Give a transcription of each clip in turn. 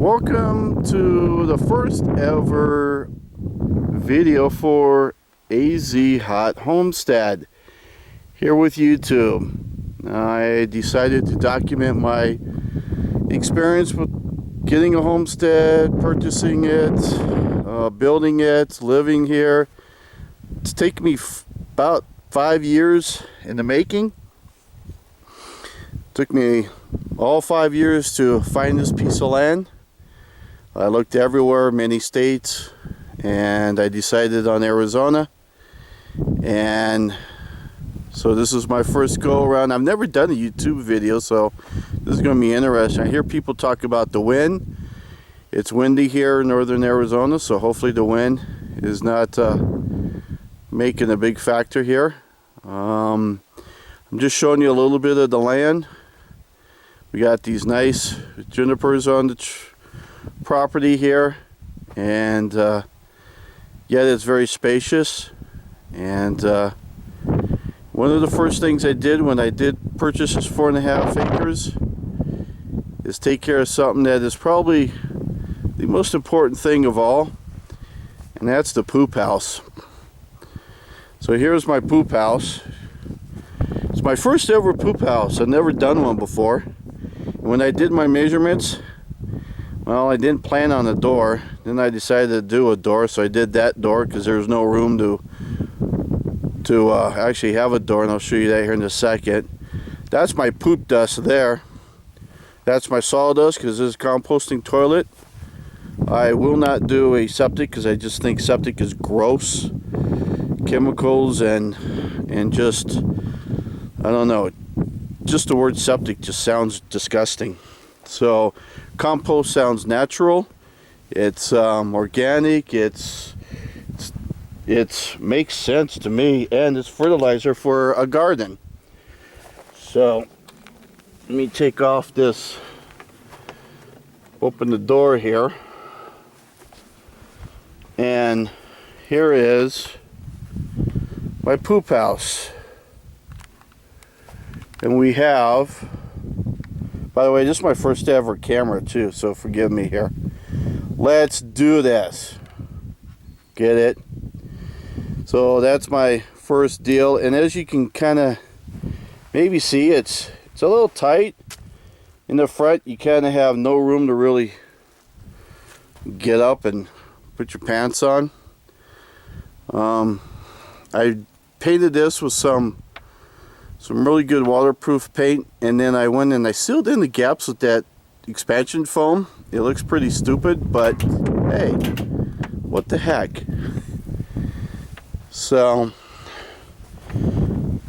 Welcome to the first ever video for ArizonaHotHomestead here with YouTube. I decided to document my experience with getting a homestead, purchasing it, building it, living here. It's taken me about 5 years in the making. It took me all 5 years to find this piece of land. I looked everywhere, many states, and I decided on Arizona. And so this is my first go around. I've never done a YouTube video, so this is going to be interesting. I hear people talk about the wind. It's windy here in northern Arizona, so hopefully the wind is not making a big factor here. I'm just showing you a little bit of the land. We got these nice junipers on the property here, and yet it's very spacious. And one of the first things I did when I did purchase this 4.5 acres is take care of something that is probably the most important thing of all, and that's the poop house. So here's my poop house. It's my first ever poop house. I've never done one before. And when I did my measurements, well, I didn't plan on a door. Then I decided to do a door, so I did that door because there was no room to actually have a door, and I'll show you that here in a second. That's my poop dust there. That's my sawdust because this is a composting toilet. I will not do a septic because I just think septic is gross. Chemicals and just, I don't know, just the word septic just sounds disgusting. So compost sounds natural. It's organic. It makes sense to me, and it's fertilizer for a garden. So let me take off this, open the door here, and here is my poop house. And we have, by the way, this is my first ever camera too, so forgive me here. Let's do this. Get it? So that's my first deal, and as you can kind of maybe see, it's a little tight in the front. You kind of have no room to really get up and put your pants on. I painted this with some really good waterproof paint, and then I went and I sealed in the gaps with that expansion foam. It looks pretty stupid, but hey, what the heck. So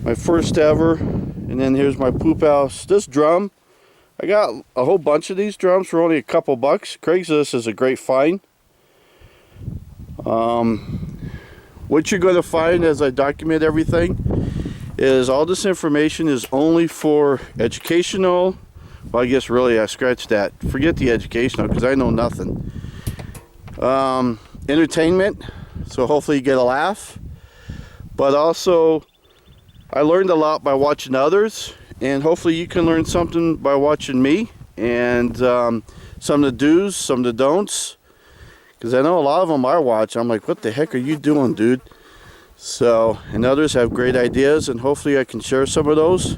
my first ever, and then here's my poop house. This drum, I got a whole bunch of these drums for only a couple bucks. Craigslist is a great find. What you're going to find as I document everything is all this information is only for educational. Well, I guess really I scratched that. Forget the educational because I know nothing. Entertainment, so hopefully you get a laugh. But also, I learned a lot by watching others, and hopefully you can learn something by watching me, and some of the do's, some of the don'ts. Because I know a lot of them I watch, I'm like, what the heck are you doing, dude? So, and others have great ideas, and hopefully I can share some of those.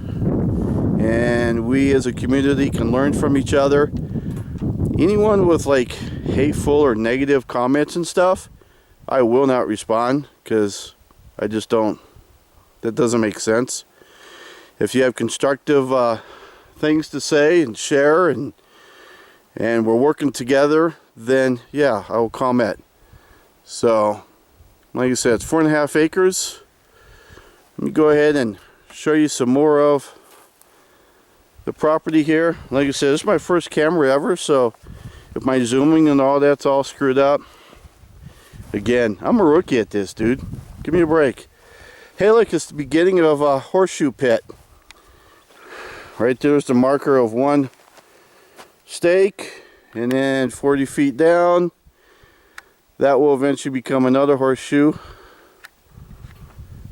And we as a community can learn from each other. Anyone with like hateful or negative comments and stuff, I will not respond because I just don't, that doesn't make sense. If you have constructive things to say and share, and we're working together, then yeah, I will comment. So like I said, it's 4.5 acres. Let me go ahead and show you some more of the property here. Like I said, this is my first camera ever, so if my zooming and all that's all screwed up, again, I'm a rookie at this, dude. Give me a break. Hey, look, it's the beginning of a horseshoe pit. Right there's the marker of one stake, and then 40 feet down, that will eventually become another horseshoe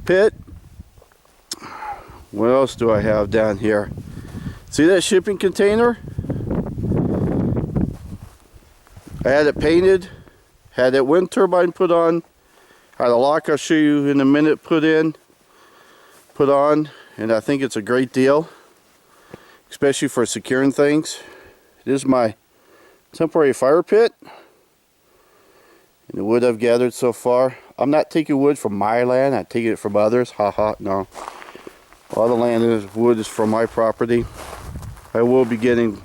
pit. What else do I have down here? See that shipping container? I had it painted, had that wind turbine put on, had a lock I'll show you in a minute put on, and I think it's a great deal, especially for securing things. It is my temporary fire pit, and the wood I've gathered so far. I'm not taking wood from my land, I'm taking it from others. Haha, no. All the land is wood is from my property. I will be getting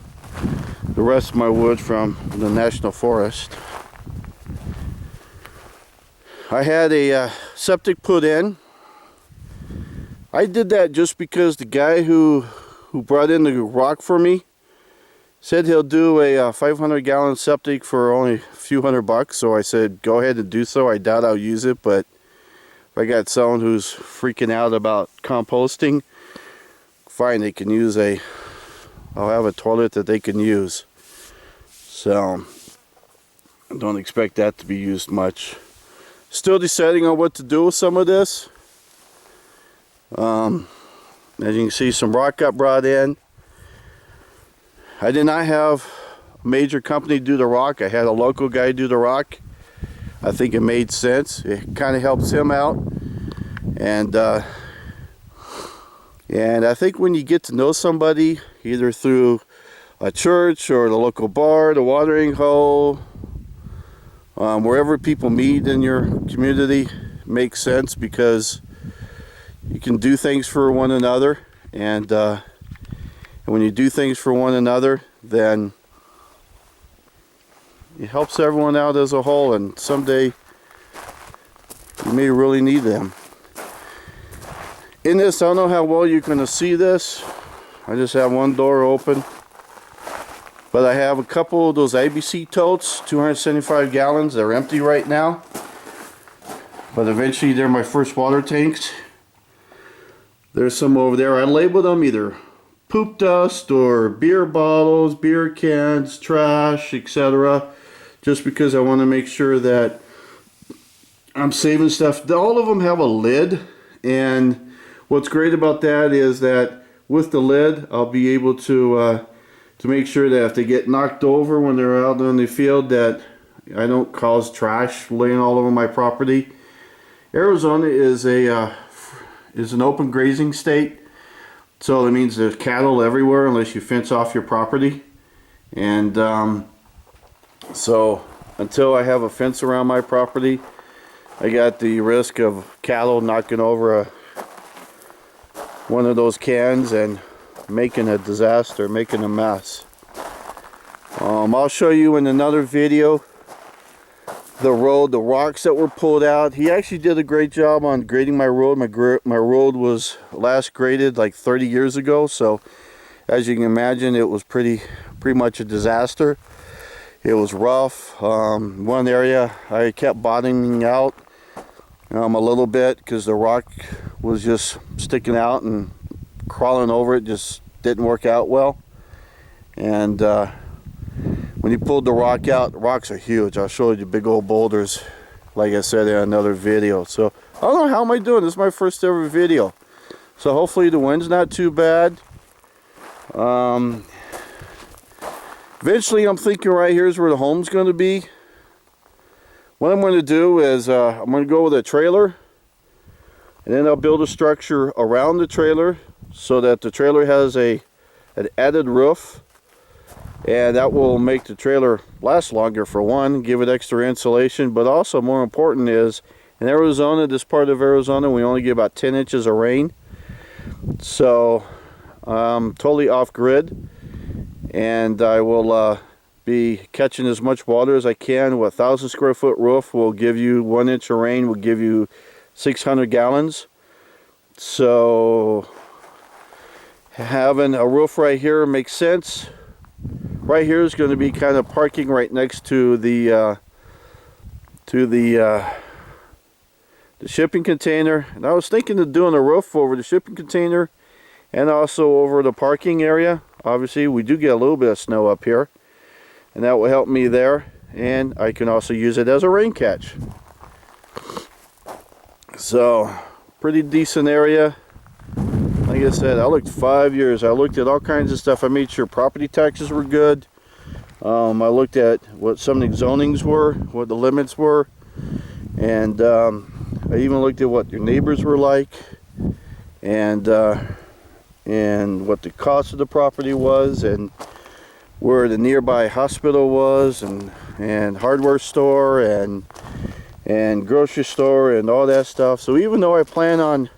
the rest of my wood from the National Forest. I had a septic put in. I did that just because the guy who brought in the rock for me said he'll do a 500-gallon septic for only a few $100, so I said go ahead and do so. I doubt I'll use it, but if I got someone who's freaking out about composting, fine, they can use I'll have a toilet that they can use. So I don't expect that to be used much. Still deciding on what to do with some of this. As you can see, some rock got brought in. I did not have a major company do the rock. I had a local guy do the rock. I think it made sense. It kind of helps him out. And I think when you get to know somebody, either through a church or the local bar, the watering hole, wherever people meet in your community, makes sense because you can do things for one another, and when you do things for one another, then it helps everyone out as a whole, and someday you may really need them. In this, I don't know how well you're going to see this. I just have one door open. But I have a couple of those ABC totes, 275 gallons. They're empty right now. But eventually they're my first water tanks. There's some over there. I labeled them either poop dust or beer bottles, beer cans, trash, etc. Just because I want to make sure that I'm saving stuff. All of them have a lid, and what's great about that is that with the lid, I'll be able to make sure that if they get knocked over when they're out in the field, that I don't cause trash laying all over my property. Arizona is an open grazing state, so that means there's cattle everywhere unless you fence off your property. And so until I have a fence around my property, I got the risk of cattle knocking over one of those cans and making a disaster, making a mess. I'll show you in another video the rocks that were pulled out. He actually did a great job on grading my road. My road was last graded like 30 years ago, so as you can imagine, it was pretty much a disaster. It was rough. One area I kept bottoming out a little bit because the rock was just sticking out, and crawling over it just didn't work out well. And when you pulled the rock out, the rocks are huge. I'll show you big old boulders, like I said in another video. So I don't know, how am I doing? This is my first ever video, so hopefully the wind's not too bad. Eventually I'm thinking right here is where the home's going to be. What I'm going to do is I'm going to go with a trailer, and then I'll build a structure around the trailer so that the trailer has an added roof, and that will make the trailer last longer, for one, give it extra insulation, but also more important is in Arizona, this part of Arizona, we only get about 10 inches of rain, so I'm totally off grid, and I will be catching as much water as I can. A 1,000 square foot roof will give you 1 inch of rain, will give you 600 gallons. So having a roof right here makes sense. Right here is going to be kind of parking right next to the shipping container. And I was thinking of doing a roof over the shipping container and also over the parking area. Obviously we do get a little bit of snow up here, and that will help me there, and I can also use it as a rain catch. So pretty decent area. Like I said, I looked 5 years. I looked at all kinds of stuff. I made sure property taxes were good. I looked at what some of the zonings were, what the limits were, and I even looked at what your neighbors were like, and what the cost of the property was, and where the nearby hospital was, and hardware store, and grocery store, and all that stuff. So even though I plan on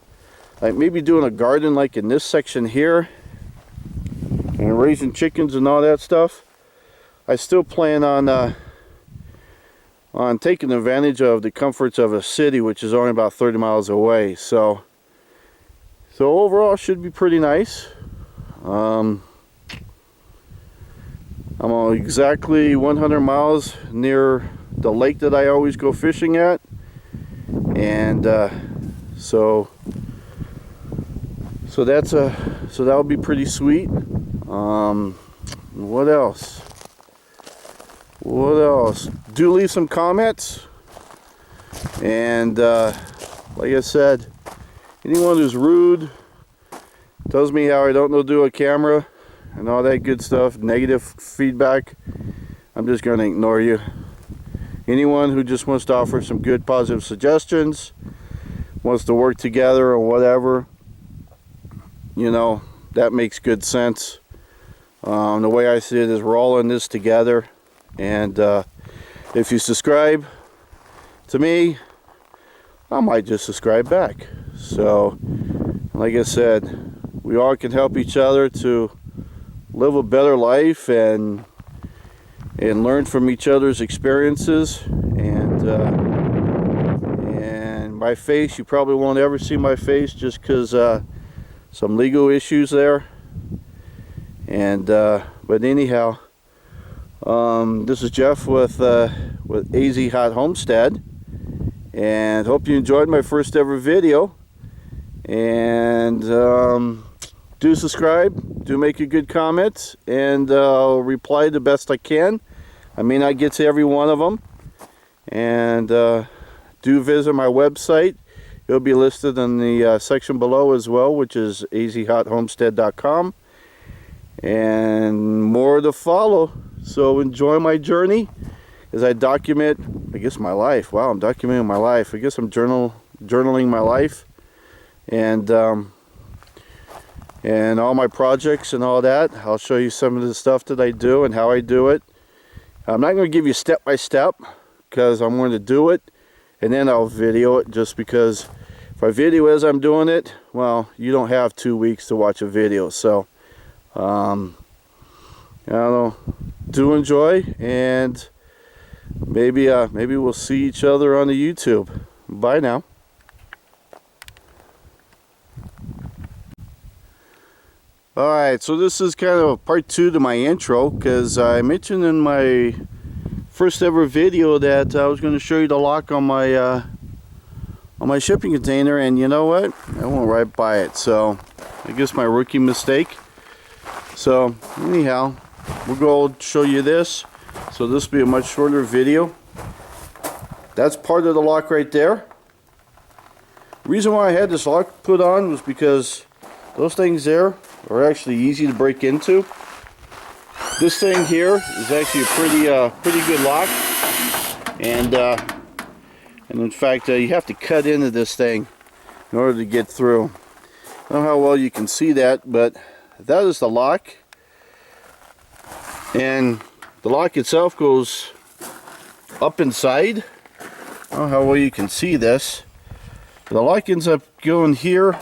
like maybe doing a garden like in this section here, and raising chickens and all that stuff, I still plan on taking advantage of the comforts of a city, which is only about 30 miles away. So overall, it should be pretty nice. I'm exactly 100 miles near the lake that I always go fishing at, and so that'll be pretty sweet. What else? Do leave some comments, and like I said, anyone who's rude, tells me how I don't know how to do a camera and all that good stuff, negative feedback, I'm just going to ignore you. Anyone who just wants to offer some good positive suggestions, wants to work together or whatever, you know, that makes good sense. The way I see it is we're all in this together, and if you subscribe to me, I might just subscribe back. So like I said, we all can help each other to live a better life and learn from each other's experiences. And my face, you probably won't ever see my face just because some legal issues there. And but anyhow, this is Jeff with ArizonaHotHomestead, and hope you enjoyed my first ever video. And do subscribe, do make a good comment, and I'll reply the best I can. I may not get to every one of them. And do visit my website. It'll be listed in the section below as well, which is ArizonaHotHomestead.com. And more to follow. So enjoy my journey as I document, I guess, my life. Wow, I'm documenting my life. I guess I'm journaling my life. And all my projects and all that. I'll show you some of the stuff that I do and how I do it. I'm not going to give you step by step, because I'm going to do it and then I'll video it, just because if I video as I'm doing it, well, you don't have 2 weeks to watch a video. So I don't know, do enjoy, and maybe we'll see each other on the YouTube. Bye now. Alright, so this is kind of a part 2 to my intro, because I mentioned in my first ever video that I was going to show you the lock on my shipping container, and you know what? I went right by it. So I guess my rookie mistake. So anyhow, we'll go show you this. So this will be a much shorter video. That's part of the lock right there. The reason why I had this lock put on was because those things there are actually easy to break into. This thing here is actually a pretty good lock, and in fact you have to cut into this thing in order to get through. I don't know how well you can see that, but that is the lock, and the lock itself goes up inside. I don't know how well you can see this. The lock ends up going here,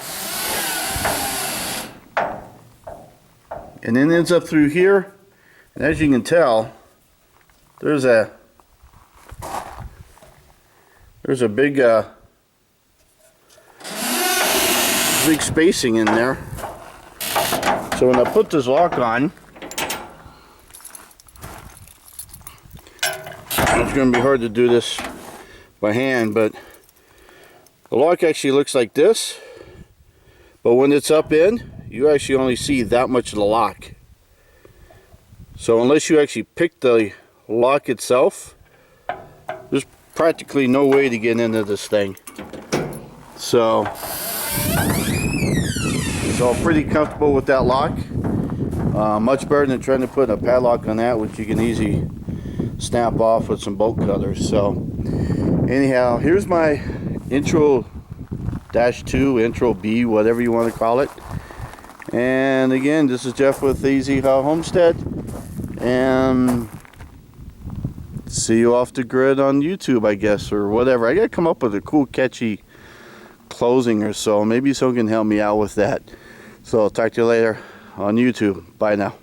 and then ends up through here. And as you can tell, there's a big big spacing in there. So when I put this lock on, it's going to be hard to do this by hand, but the lock actually looks like this. But when it's up in, you actually only see that much of the lock. So unless you actually pick the lock itself, there's practically no way to get into this thing. So pretty comfortable with that lock. Much better than trying to put a padlock on that, which you can easily snap off with some bolt cutters. So anyhow, here's my intro -2, intro B, whatever you want to call it. And again, this is Jeff with ArizonaHotHomestead, and see you off the grid on YouTube, I guess, or whatever. I gotta come up with a cool, catchy closing or so. Maybe someone can help me out with that. So I'll talk to you later on YouTube. Bye now.